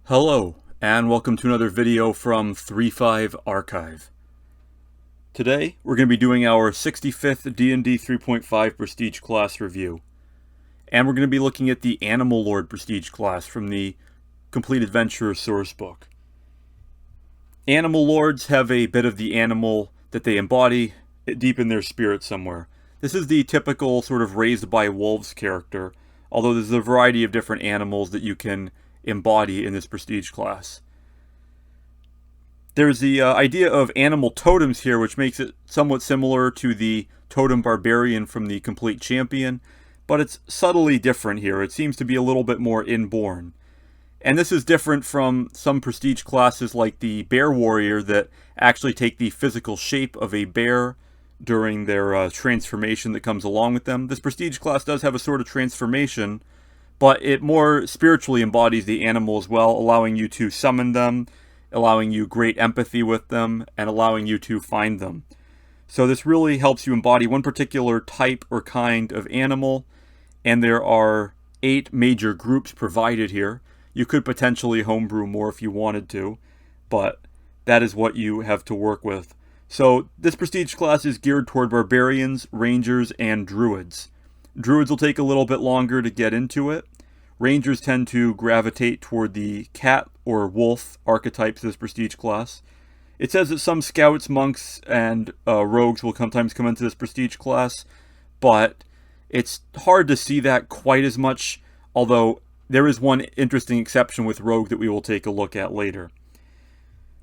Hello, and welcome to another video from 3.5 Archive. Today, we're going to be doing our 65th D&D 3.5 Prestige class review. And we're going to be looking at the Animal Lord Prestige class from the Complete Adventurer sourcebook. Animal Lords have a bit of the animal that they embody deep in their spirit somewhere. This is the typical sort of raised by wolves character, although there's a variety of different animals that you can embody in this prestige class. There's the idea of animal totems here, which makes it somewhat similar to the totem barbarian from the Complete Champion, but it's subtly different here. It seems to be a little bit more inborn. And this is different from some prestige classes like the bear warrior that actually take the physical shape of a bear during their transformation that comes along with them. This prestige class does have a sort of transformation, but it more spiritually embodies the animal as well, allowing you to summon them, allowing you great empathy with them, and allowing you to find them. So this really helps you embody one particular type or kind of animal, and there are 8 major groups provided here. You could potentially homebrew more if you wanted to, but that is what you have to work with. So this prestige class is geared toward barbarians, rangers, and druids. Druids will take a little bit longer to get into it. Rangers tend to gravitate toward the cat or wolf archetypes of this prestige class. It says that some scouts, monks, and rogues will sometimes come into this prestige class, but it's hard to see that quite as much, although there is one interesting exception with rogue that we will take a look at later.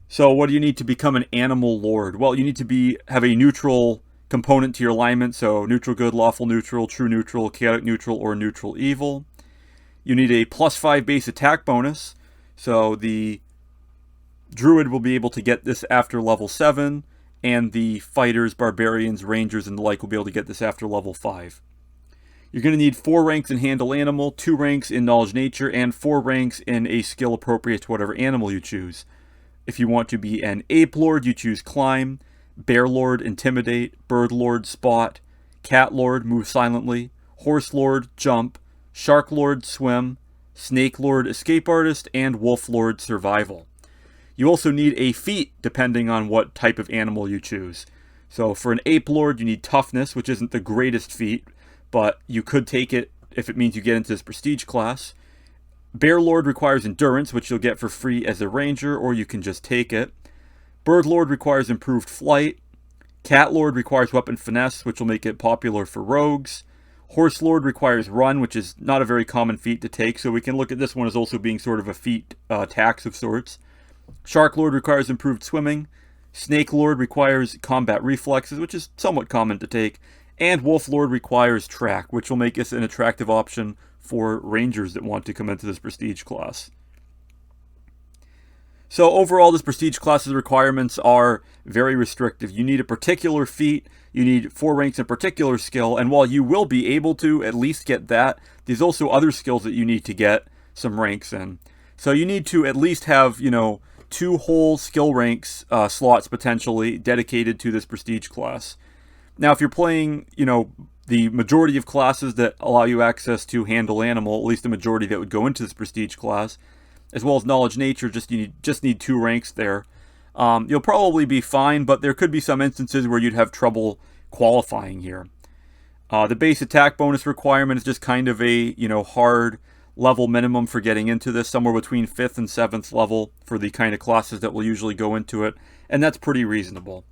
So what do you need to become an animal lord? Well, you need to have a neutral component to your alignment, so neutral good, lawful neutral, true neutral, chaotic neutral, or neutral evil. You need a +5 base attack bonus, so the druid will be able to get this after level 7, and the fighters, barbarians, rangers, and the like will be able to get this after level 5. You're going to need 4 ranks in handle animal, 2 ranks in knowledge nature, and 4 ranks in a skill appropriate to whatever animal you choose. If you want to be an ape lord, you choose climb, bear lord, intimidate, bird lord, spot, cat lord, move silently, horse lord, jump, shark lord, swim, snake lord, escape artist, and wolf lord, survival. You also need a feat depending on what type of animal you choose. So for an ape lord, you need toughness, which isn't the greatest feat, but you could take it if it means you get into this prestige class. Bear lord requires endurance, which you'll get for free as a ranger, or you can just take it. Bird lord requires improved flight. Cat lord requires weapon finesse, which will make it popular for rogues. Horse lord requires run, which is not a very common feat to take, so we can look at this one as also being sort of a feat tax of sorts. Shark lord requires improved swimming. Snake lord requires combat reflexes, which is somewhat common to take. And wolf lord requires track, which will make this an attractive option for rangers that want to come into this prestige class. So overall, this prestige class's requirements are very restrictive. You need a particular feat, you need 4 ranks in particular skill, and while you will be able to at least get that, there's also other skills that you need to get some ranks in. So you need to at least have, 2 whole skill ranks slots potentially dedicated to this prestige class. Now, if you're playing, the majority of classes that allow you access to handle animal, at least the majority that would go into this prestige class, as well as knowledge nature, you just need 2 ranks there. You'll probably be fine, but there could be some instances where you'd have trouble qualifying here. The base attack bonus requirement is just kind of a hard level minimum for getting into this, somewhere between 5th and 7th level for the kind of classes that will usually go into it, and that's pretty reasonable.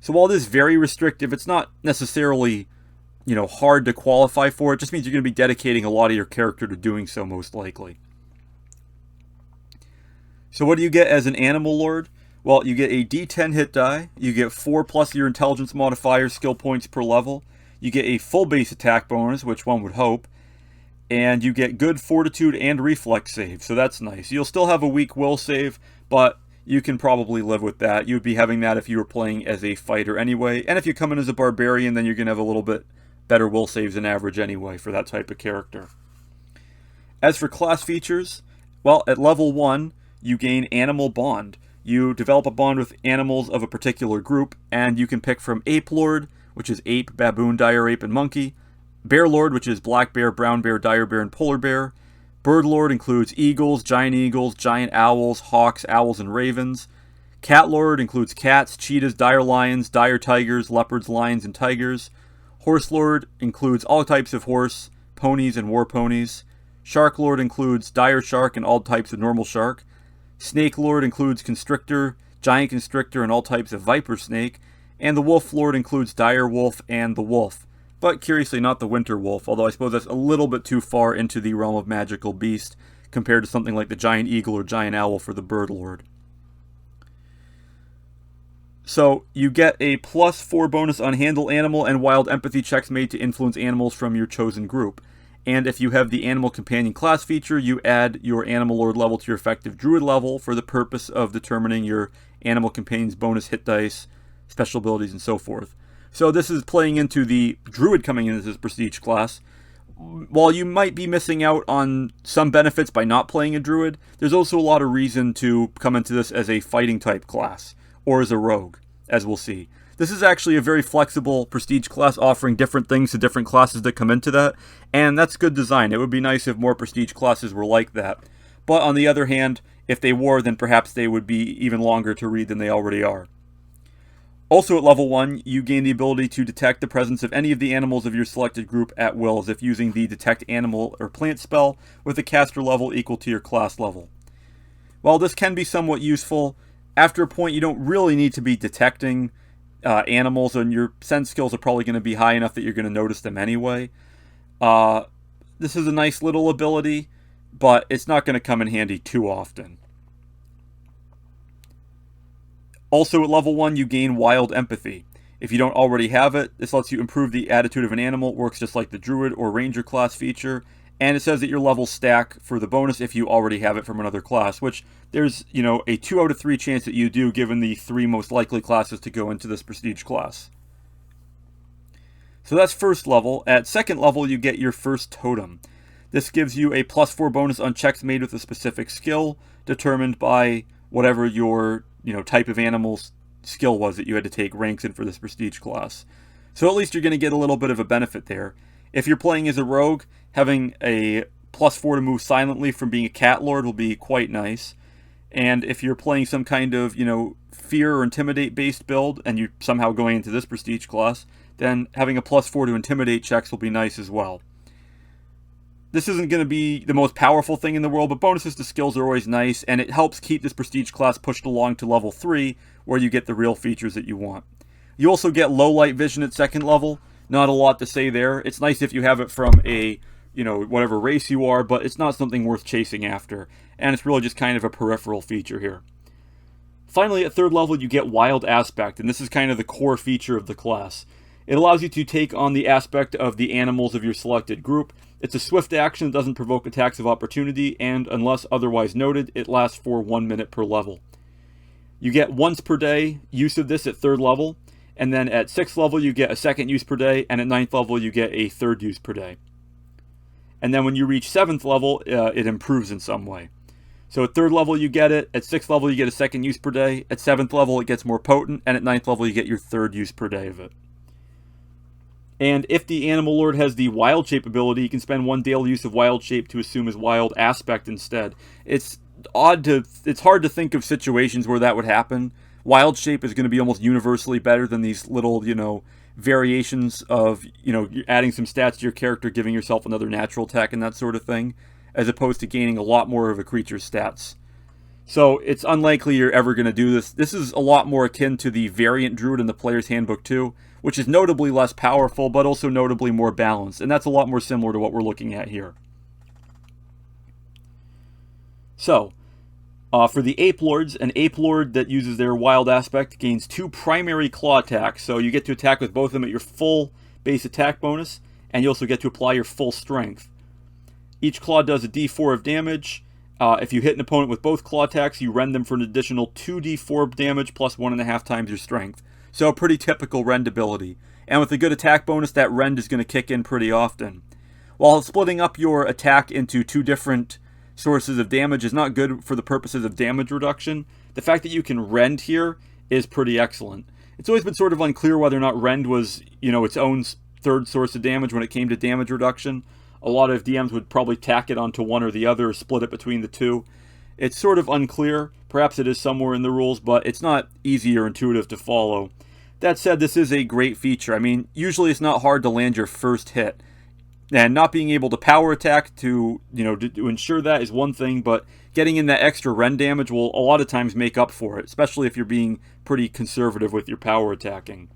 So while it is very restrictive, it's not necessarily hard to qualify for. It just means you're going to be dedicating a lot of your character to doing so, most likely. So what do you get as an animal lord? Well, you get a D10 hit die, you get 4 plus your intelligence modifier skill points per level, you get a full base attack bonus, which one would hope, and you get good fortitude and reflex save, so that's nice. You'll still have a weak will save, but you can probably live with that. You would be having that if you were playing as a fighter anyway, and if you come in as a barbarian, then you're going to have a little bit better will saves than average anyway for that type of character. As for class features, well, at level 1, you gain Animal Bond. You develop a bond with animals of a particular group, and you can pick from Ape Lord, which is ape, baboon, dire ape, and monkey, Bear Lord, which is black bear, brown bear, dire bear, and polar bear, Bird Lord includes eagles, giant owls, hawks, owls, and ravens. Cat Lord includes cats, cheetahs, dire lions, dire tigers, leopards, lions, and tigers. Horse Lord includes all types of horse, ponies, and war ponies. Shark Lord includes dire shark and all types of normal shark. Snake Lord includes constrictor, giant constrictor, and all types of viper snake. And the Wolf Lord includes dire wolf and the wolf. But curiously, not the winter wolf, although I suppose that's a little bit too far into the realm of magical beast compared to something like the giant eagle or giant owl for the Bird Lord. So you get a +4 bonus on handle animal and wild empathy checks made to influence animals from your chosen group. And if you have the animal companion class feature, you add your animal lord level to your effective druid level for the purpose of determining your animal companion's bonus hit dice, special abilities, and so forth. So this is playing into the druid coming into this prestige class. While you might be missing out on some benefits by not playing a druid, there's also a lot of reason to come into this as a fighting type class, or as a rogue, as we'll see. This is actually a very flexible prestige class, offering different things to different classes that come into that, and that's good design. It would be nice if more prestige classes were like that. But on the other hand, if they were, then perhaps they would be even longer to read than they already are. Also at level 1, you gain the ability to detect the presence of any of the animals of your selected group at will, as if using the detect animal or plant spell with a caster level equal to your class level. While this can be somewhat useful, after a point you don't really need to be detecting animals, and your sense skills are probably going to be high enough that you're going to notice them anyway. This is a nice little ability, but it's not going to come in handy too often. Also at level 1, you gain Wild Empathy. If you don't already have it, this lets you improve the attitude of an animal, works just like the Druid or Ranger class feature, and it says that your levels stack for the bonus if you already have it from another class, which there's, a 2 out of 3 chance that you do, given the 3 most likely classes to go into this prestige class. So that's first level. At second level, you get your first totem. This gives you a +4 bonus on checks made with a specific skill, determined by whatever your type of animal's skill was that you had to take ranks in for this prestige class. So at least you're going to get a little bit of a benefit there. If you're playing as a rogue, having a +4 to move silently from being a cat lord will be quite nice. And if you're playing some kind of, fear or intimidate based build, and you're somehow going into this prestige class, then having a +4 to intimidate checks will be nice as well. This isn't going to be the most powerful thing in the world, but bonuses to skills are always nice, and it helps keep this prestige class pushed along to level 3, where you get the real features that you want. You also get low light vision at second level. Not a lot to say there. It's nice if you have it from a, whatever race you are, but it's not something worth chasing after, and it's really just kind of a peripheral feature here. Finally, at third level, you get Wild Aspect, and this is kind of the core feature of the class. It allows you to take on the aspect of the animals of your selected group. It's a swift action that doesn't provoke attacks of opportunity, and unless otherwise noted, it lasts for 1 minute per level. You get once per day use of this at third level, and then at 6th level you get a second use per day, and at 9th level you get a third use per day. And then when you reach 7th level, it improves in some way. So at 3rd level you get it, at 6th level you get a second use per day, at 7th level it gets more potent, and at 9th level you get your third use per day of it. And if the Animal Lord has the Wild Shape ability, you can spend 1 daily use of Wild Shape to assume his Wild Aspect instead. It's hard to think of situations where that would happen. Wild Shape is going to be almost universally better than these little, variations of, adding some stats to your character, giving yourself another natural attack and that sort of thing, as opposed to gaining a lot more of a creature's stats. So it's unlikely you're ever going to do this. This is a lot more akin to the Variant Druid in the Player's Handbook 2, which is notably less powerful, but also notably more balanced, and that's a lot more similar to what we're looking at here. So, for the Ape Lords, an Ape Lord that uses their Wild Aspect gains 2 primary claw attacks, so you get to attack with both of them at your full base attack bonus, and you also get to apply your full strength. Each claw does a d4 of damage. If you hit an opponent with both claw attacks, you rend them for an additional 2d4 damage plus 1.5 times your strength. So a pretty typical rend ability. And with a good attack bonus, that rend is going to kick in pretty often. While splitting up your attack into 2 different sources of damage is not good for the purposes of damage reduction, the fact that you can rend here is pretty excellent. It's always been sort of unclear whether or not rend was, its own third source of damage when it came to damage reduction. A lot of DMs would probably tack it onto one or the other, or split it between the two. It's sort of unclear. Perhaps it is somewhere in the rules, but it's not easy or intuitive to follow. That said, this is a great feature. I mean, usually it's not hard to land your first hit. And not being able to power attack to ensure that is one thing, but getting in that extra rend damage will a lot of times make up for it, especially if you're being pretty conservative with your power attacking.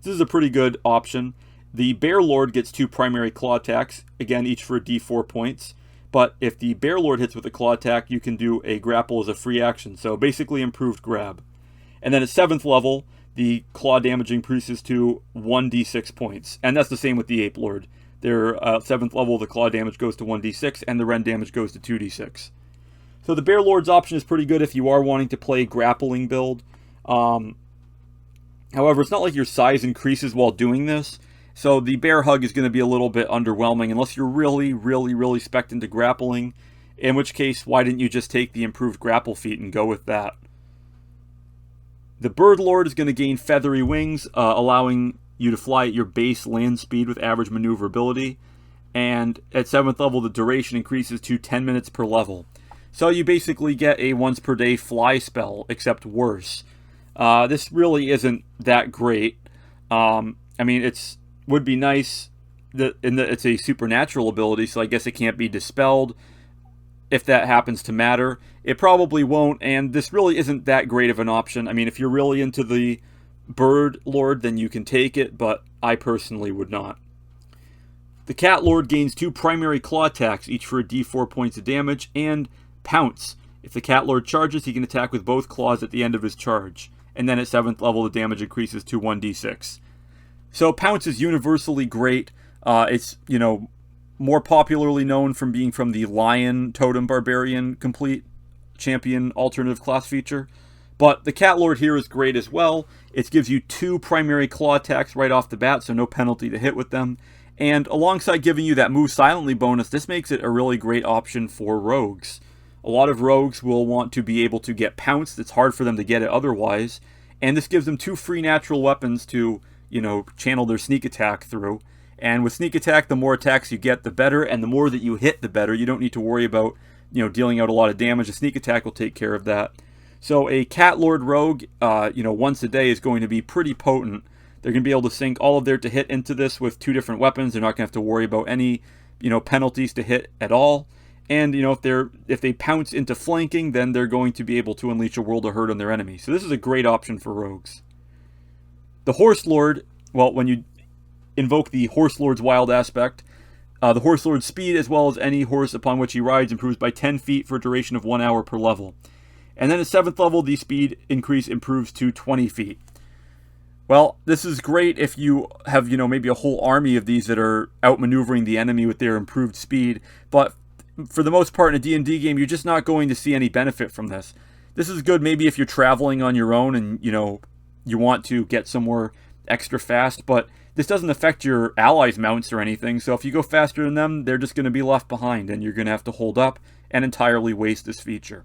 This is a pretty good option. The Bear Lord gets 2 primary claw attacks, again, each for D4 points. But if the Bear Lord hits with a claw attack, you can do a grapple as a free action, so basically improved grab. And then at 7th level, the claw damage increases to 1d6 points, and that's the same with the Ape Lord. Their 7th level, the claw damage goes to 1d6, and the rend damage goes to 2d6. So the Bear Lord's option is pretty good if you are wanting to play grappling build. However, it's not like your size increases while doing this, so the Bear Hug is going to be a little bit underwhelming unless you're really, really, really spec'd into grappling, in which case, why didn't you just take the improved grapple feat and go with that? The Bird Lord is going to gain feathery wings, allowing you to fly at your base land speed with average maneuverability, and at 7th level the duration increases to 10 minutes per level. So you basically get a once per day fly spell, except worse. This really isn't that great. I mean, would be nice that it's a supernatural ability, so I guess it can't be dispelled if that happens to matter. It probably won't, and this really isn't that great of an option. I mean, if you're really into the Bird Lord, then you can take it, but I personally would not. The Cat Lord gains 2 primary claw attacks, each for a d4 points of damage, and Pounce. If the Cat Lord charges, he can attack with both claws at the end of his charge. And then at 7th level, the damage increases to 1d6. So Pounce is universally great. It's, more popularly known from being from the Lion Totem Barbarian Complete Champion Alternative Class feature. But the Cat Lord here is great as well. It gives you 2 primary claw attacks right off the bat, so no penalty to hit with them. And alongside giving you that Move Silently bonus, this makes it a really great option for rogues. A lot of rogues will want to be able to get pounced. It's hard for them to get it otherwise. And this gives them 2 free natural weapons to, channel their sneak attack through. And with sneak attack, the more attacks you get, the better. And the more that you hit, the better. You don't need to worry about, dealing out a lot of damage. A sneak attack will take care of that. So a Cat Lord rogue, once a day is going to be pretty potent. They're going to be able to sink all of their to hit into this with 2 different weapons. They're not going to have to worry about any, penalties to hit at all. And, if they pounce into flanking, then they're going to be able to unleash a world of hurt on their enemy. So this is a great option for rogues. The Horse Lord, well, when you invoke the Horse Lord's wild aspect, the Horse Lord's speed, as well as any horse upon which he rides, improves by 10 feet for a duration of 1 hour per level. And then at 7th level, the speed increase improves to 20 feet. Well, this is great if you have, maybe a whole army of these that are outmaneuvering the enemy with their improved speed. But for the most part in a D&D game, you're just not going to see any benefit from this. This is good maybe if you're traveling on your own and, you want to get somewhere extra fast. But this doesn't affect your allies' mounts or anything. So if you go faster than them, they're just going to be left behind. And you're going to have to hold up and entirely waste this feature.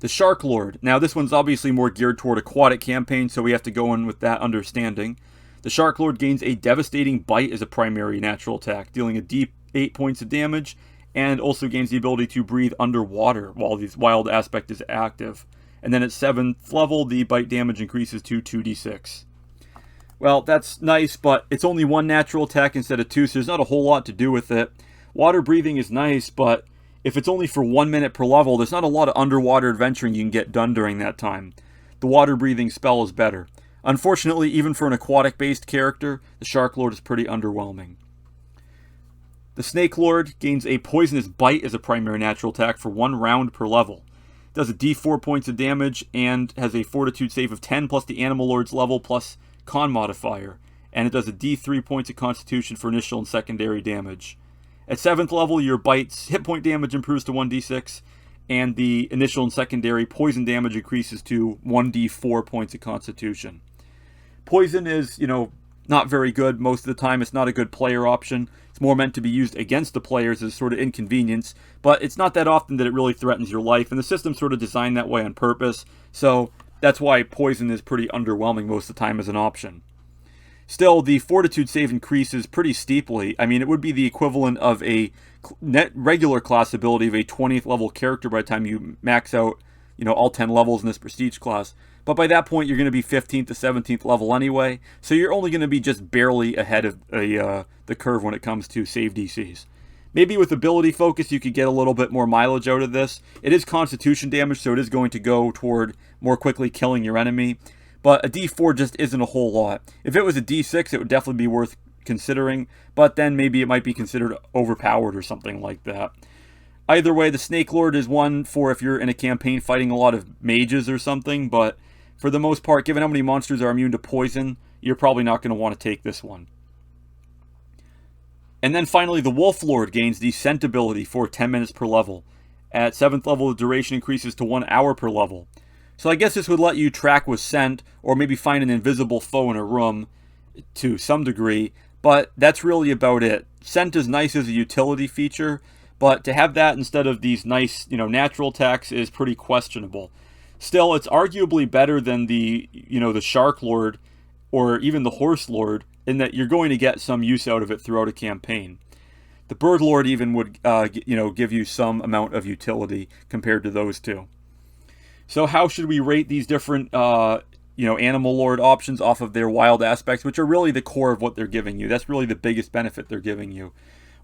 The Shark Lord. Now, this one's obviously more geared toward aquatic campaigns, so we have to go in with that understanding. The Shark Lord gains a devastating bite as a primary natural attack, dealing a d8 points of damage, and also gains the ability to breathe underwater while this wild aspect is active. And then at 7th level, the bite damage increases to 2d6. Well, that's nice, but it's only 1 natural attack instead of 2, so there's not a whole lot to do with it. Water breathing is nice, but if it's only for 1 minute per level, there's not a lot of underwater adventuring you can get done during that time. The water breathing spell is better. Unfortunately, even for an aquatic-based character, the Shark Lord is pretty underwhelming. The Snake Lord gains a poisonous bite as a primary natural attack for 1 round per level. It does a d4 points of damage and has a fortitude save of 10 plus the Animal Lord's level plus con modifier. And it does a d3 points of constitution for initial and secondary damage. At 7th level, your bite's hit point damage improves to 1d6, and the initial and secondary poison damage increases to 1d4 points of constitution. Poison is, not very good most of the time. It's not a good player option. It's more meant to be used against the players as sort of inconvenience, but it's not that often that it really threatens your life, and the system's sort of designed that way on purpose, so that's why poison is pretty underwhelming most of the time as an option. Still, the fortitude save increases pretty steeply. I mean, it would be the equivalent of a net regular class ability of a 20th level character by the time you max out, all 10 levels in this prestige class. But by that point, you're going to be 15th to 17th level anyway, so you're only going to be just barely ahead of the curve when it comes to save DCs. Maybe with ability focus, you could get a little bit more mileage out of this. It is constitution damage, so it is going to go toward more quickly killing your enemy. But a D4 just isn't a whole lot. If it was a D6, it would definitely be worth considering, but then maybe it might be considered overpowered or something like that. Either way, the Snake Lord is one for if you're in a campaign fighting a lot of mages or something, but for the most part, given how many monsters are immune to poison, you're probably not going to want to take this one. And then finally, the Wolf Lord gains the Scent ability for 10 minutes per level. At 7th level, the duration increases to 1 hour per level. So I guess this would let you track with scent, or maybe find an invisible foe in a room to some degree, but that's really about it. Scent is nice as a utility feature, but to have that instead of these nice, natural attacks is pretty questionable. Still, it's arguably better than the Shark Lord or even the Horse Lord, in that you're going to get some use out of it throughout a campaign. The Bird Lord even would, give you some amount of utility compared to those two. So how should we rate these different, Animal Lord options off of their wild aspects, which are really the core of what they're giving you? That's really the biggest benefit they're giving you.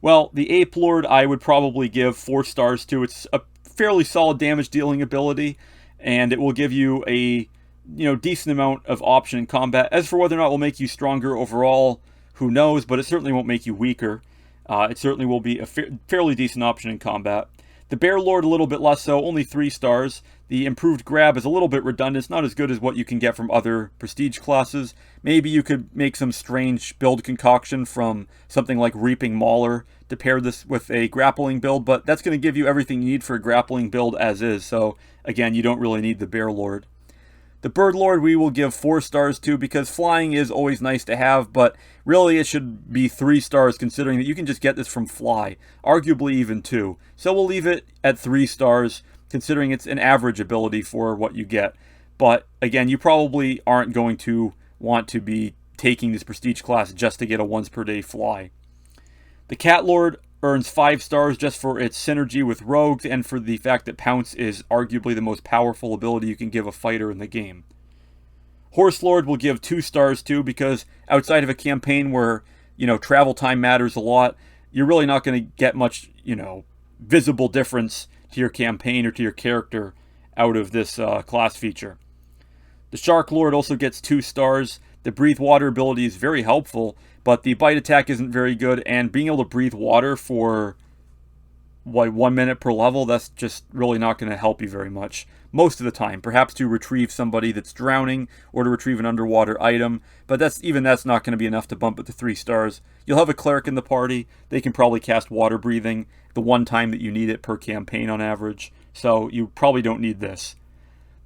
Well, the Ape Lord I would probably give 4 stars to. It's a fairly solid damage dealing ability, and it will give you a decent amount of option in combat. As for whether or not it will make you stronger overall, who knows, but it certainly won't make you weaker. It certainly will be a fairly decent option in combat. The Bear Lord a little bit less so, only 3 stars. The improved grab is a little bit redundant. It's not as good as what you can get from other prestige classes. Maybe you could make some strange build concoction from something like Reaping Mauler to pair this with a grappling build, but that's going to give you everything you need for a grappling build as is, so again, you don't really need the Bear Lord. The Bird Lord we will give 4 stars to, because flying is always nice to have, but really it should be 3 stars considering that you can just get this from fly, arguably even 2. So we'll leave it at 3 stars considering it's an average ability for what you get. But again, you probably aren't going to want to be taking this prestige class just to get a once per day fly. The Cat Lord earns 5 stars just for its synergy with rogues and for the fact that Pounce is arguably the most powerful ability you can give a fighter in the game. Horse Lord will give 2 stars to, because outside of a campaign where, travel time matters a lot, you're really not going to get much, visible difference to your campaign or to your character out of this class feature. The Shark Lord also gets 2 stars. The Breathe Water ability is very helpful, but the bite attack isn't very good, and being able to breathe water for 1 minute per level, that's just really not going to help you very much most of the time. Perhaps to retrieve somebody that's drowning or to retrieve an underwater item, but that's not going to be enough to bump it to 3 stars. You'll have a cleric in the party. They can probably cast water breathing the one time that you need it per campaign on average, so you probably don't need this.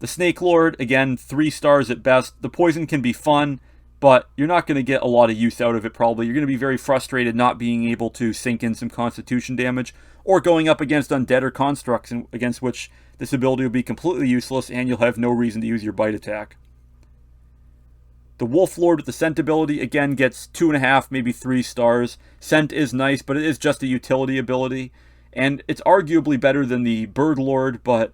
The Snake Lord, again, 3 stars at best. The poison can be fun, but you're not going to get a lot of use out of it probably. You're going to be very frustrated not being able to sink in some constitution damage, or going up against undead or constructs against which this ability will be completely useless and you'll have no reason to use your bite attack. The Wolf Lord with the Scent ability, again, gets 2.5, maybe 3 stars. Scent is nice, but it is just a utility ability, and it's arguably better than the Bird Lord, but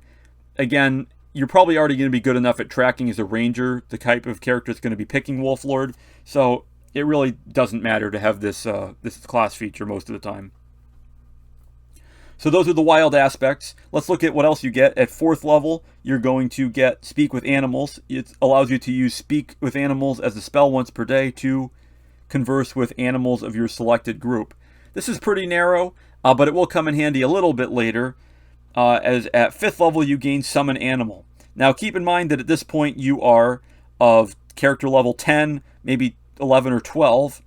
again, you're probably already going to be good enough at tracking as a ranger, the type of character that's going to be picking Wolf Lord, so it really doesn't matter to have this class feature most of the time. So those are the wild aspects. Let's look at what else you get. At 4th level, you're going to get Speak with Animals. It allows you to use Speak with Animals as a spell once per day to converse with animals of your selected group. This is pretty narrow, but it will come in handy a little bit later, as at 5th level you gain Summon Animal. Now keep in mind that at this point you are of character level 10, maybe 11 or 12,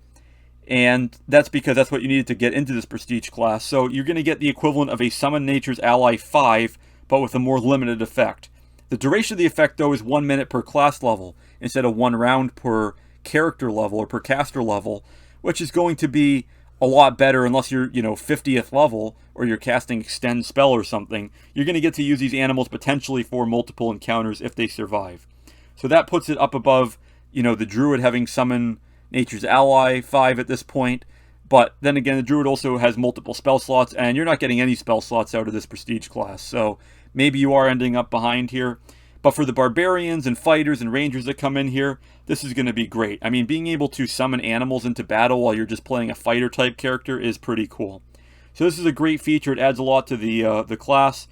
and that's because that's what you needed to get into this prestige class. So you're going to get the equivalent of a Summon Nature's Ally 5, but with a more limited effect. The duration of the effect, though, is 1 minute per class level, instead of 1 round per character level or per caster level, which is going to be a lot better unless you're, 50th level, or you're casting Extend Spell or something. You're going to get to use these animals potentially for multiple encounters if they survive. So that puts it up above, the Druid having Summon Nature's Ally 5 at this point. But then again, the Druid also has multiple spell slots, and you're not getting any spell slots out of this Prestige class. So maybe you are ending up behind here. But for the Barbarians and Fighters and Rangers that come in here, this is going to be great. I mean, being able to summon animals into battle while you're just playing a Fighter-type character is pretty cool. So this is a great feature. It adds a lot to the class.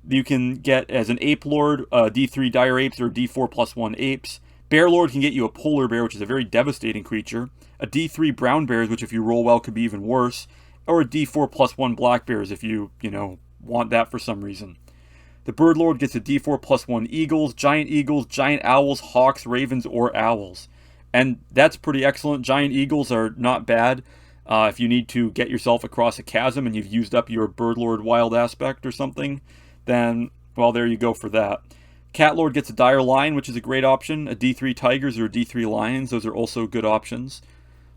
You can get, as an Ape Lord, D3 Dire Apes or D4 +1 Apes. Bear Lord can get you a Polar Bear, which is a very devastating creature. A D3 Brown Bears, which if you roll well could be even worse. Or a D4 +1 Black Bears if you want that for some reason. The Bird Lord gets a D4 +1 Eagles, Giant Owls, Hawks, Ravens, or Owls. And that's pretty excellent. Giant Eagles are not bad if you need to get yourself across a chasm and you've used up your Bird Lord Wild Aspect or something. Then, well, there you go for that. Cat Lord gets a Dire Lion, which is a great option. A D3 Tigers or a D3 Lions, those are also good options.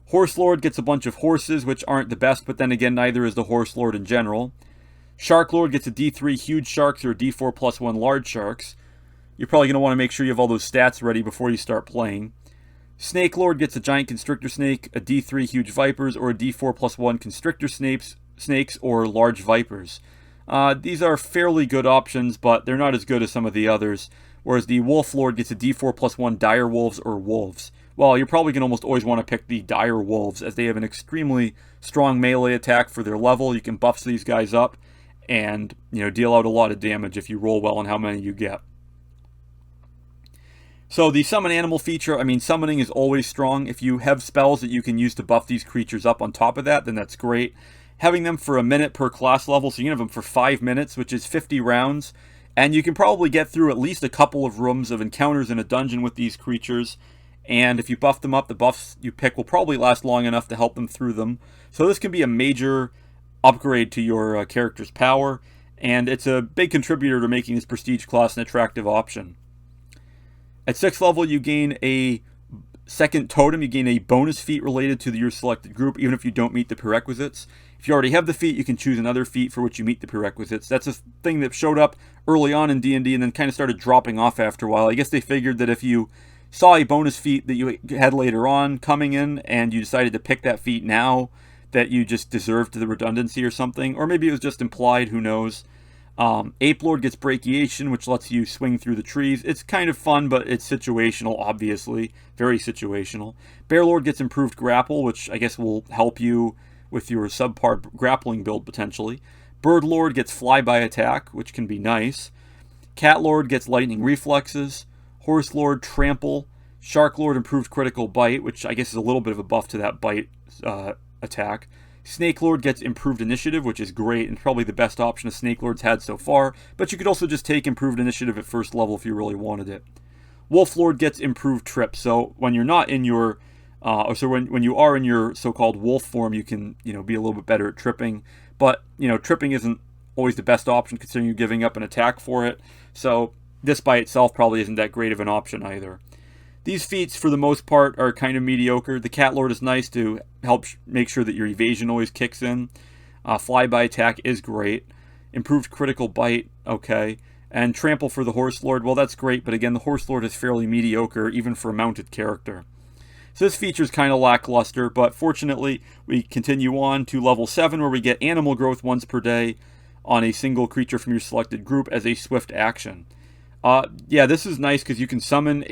Horse Lord gets a bunch of horses, which aren't the best, but then again, neither is the Horse Lord in general. Shark Lord gets a D3 Huge Sharks or a D4 +1 Large Sharks. You're probably going to want to make sure you have all those stats ready before you start playing. Snake Lord gets a Giant Constrictor Snake, a D3 Huge Vipers, or a D4 +1 Constrictor Snakes or Large Vipers. These are fairly good options, but they're not as good as some of the others, whereas the Wolf Lord gets a D4 +1 Dire Wolves or Wolves. Well, you're probably going to almost always want to pick the Dire Wolves, as they have an extremely strong melee attack for their level. You can buff these guys up and deal out a lot of damage if you roll well on how many you get. So the summon animal feature, I mean, summoning is always strong. If you have spells that you can use to buff these creatures up on top of that, then that's great. Having them for a minute per class level, so you can have them for 5 minutes, which is 50 rounds, and you can probably get through at least a couple of rooms of encounters in a dungeon with these creatures, and if you buff them up, the buffs you pick will probably last long enough to help them through them. So this can be a major upgrade to your character's power, and it's a big contributor to making this Prestige class an attractive option. At 6th level, you gain a second totem. You gain a bonus feat related to your selected group, even if you don't meet the prerequisites. If you already have the feat, you can choose another feat for which you meet the prerequisites. That's a thing that showed up early on in D&D and then kind of started dropping off after a while. I guess they figured that if you saw a bonus feat that you had later on coming in and you decided to pick that feat now, that you just deserved the redundancy or something. Or maybe it was just implied, who knows. Ape Lord gets Brachiation, which lets you swing through the trees. It's kind of fun, but it's situational, obviously. Very situational. Bear Lord gets Improved Grapple, which I guess will help you with your subpar grappling build, potentially. Bird Lord gets Flyby Attack, which can be nice. Cat Lord gets Lightning Reflexes. Horse Lord Trample. Shark Lord Improved Critical Bite, which I guess is a little bit of a buff to that bite attack. Snake Lord gets Improved Initiative, which is great and probably the best option a Snake Lord's had so far, but you could also just take Improved Initiative at first level if you really wanted it. Wolf Lord gets Improved Trip, so when you're not in your, when you are in your so-called wolf form, you can, be a little bit better at tripping, but, tripping isn't always the best option considering you're giving up an attack for it, so this by itself probably isn't that great of an option either. These feats, for the most part, are kind of mediocre. The Cat Lord is nice to help make sure that your evasion always kicks in. Flyby Attack is great. Improved Critical Bite, okay. And Trample for the Horse Lord, well, that's great, but again, the Horse Lord is fairly mediocre, even for a mounted character. So this feature is kind of lackluster, but fortunately, we continue on to level 7, where we get Animal Growth once per day on a single creature from your selected group as a swift action. Yeah, this is nice because you can summon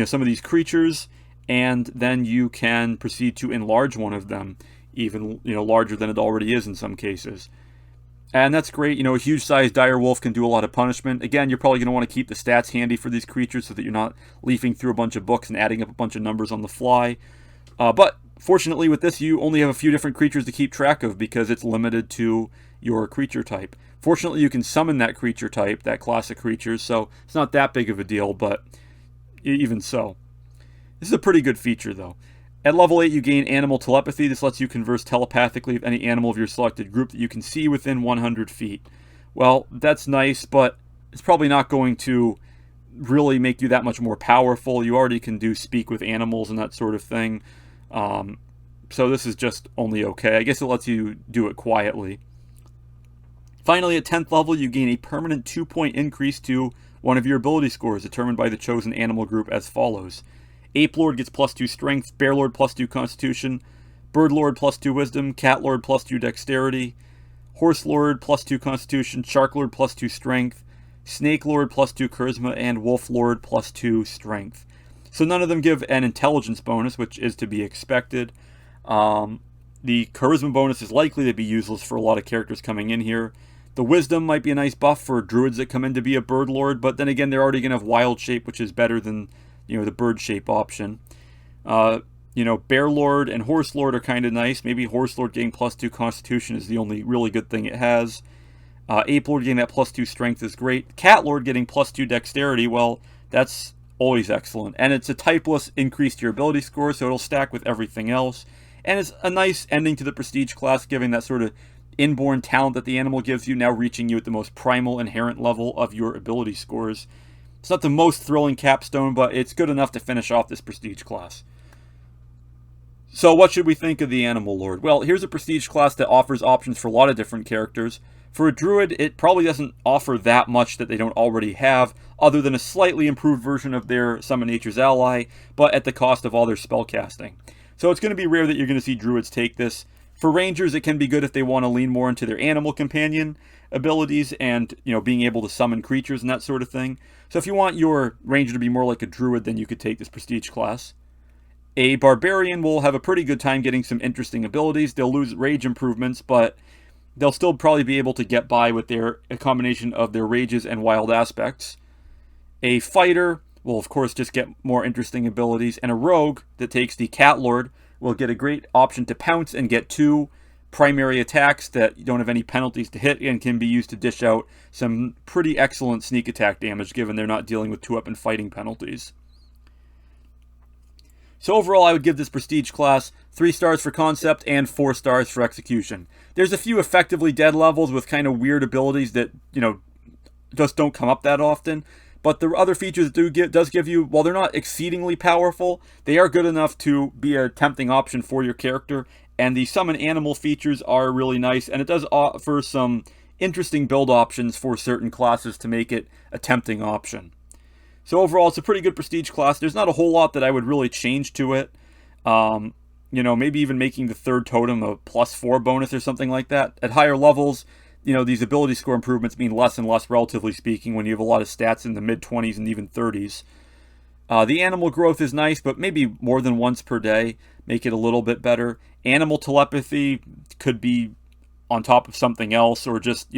some of these creatures, and then you can proceed to enlarge one of them, even larger than it already is in some cases. And that's great. A huge-sized dire wolf can do a lot of punishment. Again, you're probably going to want to keep the stats handy for these creatures so that you're not leafing through a bunch of books and adding up a bunch of numbers on the fly. But fortunately with this, you only have a few different creatures to keep track of because it's limited to your creature type. Fortunately, you can summon that creature type, that class of creatures, so it's not that big of a deal, but even so. This is a pretty good feature, though. At level 8, you gain Animal Telepathy. This lets you converse telepathically with any animal of your selected group that you can see within 100 feet. Well, that's nice, but it's probably not going to really make you that much more powerful. You already can do speak with animals and that sort of thing. So this is just only okay. I guess it lets you do it quietly. Finally, at 10th level, you gain a permanent 2-point increase to one of your ability scores determined by the chosen animal group as follows. Ape Lord gets +2 strength, Bear Lord +2 constitution, Bird Lord +2 wisdom, Cat Lord +2 dexterity, Horse Lord +2 constitution, Shark Lord +2 strength, Snake Lord +2 charisma, and Wolf Lord +2 strength. So none of them give an intelligence bonus, which is to be expected. The charisma bonus is likely to be useless for a lot of characters coming in here. The wisdom might be a nice buff for druids that come in to be a bird lord, but then again, they're already going to have wild shape, which is better than, the bird shape option. Bear lord and horse lord are kind of nice. Maybe horse lord getting +2 constitution is the only really good thing it has. Ape lord getting that +2 strength is great. Cat lord getting +2 dexterity, well, that's always excellent. And it's a typeless increase to your ability score, so it'll stack with everything else. And it's a nice ending to the prestige class, giving that sort of inborn talent that the animal gives you, now reaching you at the most primal inherent level of your ability scores. It's not the most thrilling capstone, but it's good enough to finish off this prestige class. So what should we think of the Animal Lord? Well, here's a prestige class that offers options for a lot of different characters. For a druid, it probably doesn't offer that much that they don't already have, other than a slightly improved version of their Summon Nature's Ally, but at the cost of all their spellcasting. So it's going to be rare that you're going to see druids take this. For rangers, it can be good if they want to lean more into their animal companion abilities and, being able to summon creatures and that sort of thing. So if you want your ranger to be more like a druid, then you could take this prestige class. A barbarian will have a pretty good time getting some interesting abilities. They'll lose rage improvements, but they'll still probably be able to get by with a combination of their rages and wild aspects. A fighter will, of course, just get more interesting abilities. And a rogue that takes the Cat Lord will get a great option to pounce and get 2 primary attacks that don't have any penalties to hit and can be used to dish out some pretty excellent sneak attack damage, given they're not dealing with 2-up and fighting penalties. So overall, I would give this prestige class 3 stars for concept and 4 stars for execution. There's a few effectively dead levels with kind of weird abilities that, just don't come up that often. But the other features it does give you, while they're not exceedingly powerful, they are good enough to be a tempting option for your character. And the summon animal features are really nice, and it does offer some interesting build options for certain classes to make it a tempting option. So overall, it's a pretty good prestige class. There's not a whole lot that I would really change to it. Maybe even making the 3rd totem a +4 bonus or something like that. At higher levels, these ability score improvements mean less and less, relatively speaking, when you have a lot of stats in the mid-20s and even 30s. The animal growth is nice, but maybe more than once per day. Make it a little bit better. Animal telepathy could be on top of something else, or just,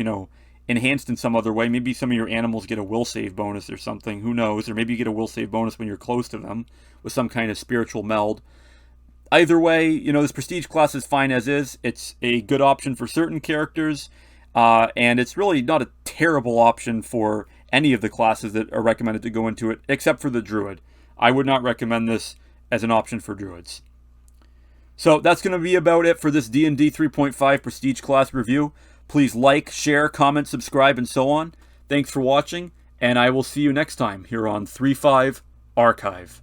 enhanced in some other way. Maybe some of your animals get a will save bonus or something. Who knows? Or maybe you get a will save bonus when you're close to them with some kind of spiritual meld. Either way, this prestige class is fine as is. It's a good option for certain characters. And it's really not a terrible option for any of the classes that are recommended to go into it, except for the druid. I would not recommend this as an option for druids. So that's going to be about it for this D&D 3.5 Prestige Class review. Please like, share, comment, subscribe, and so on. Thanks for watching, and I will see you next time here on 3.5 Archive.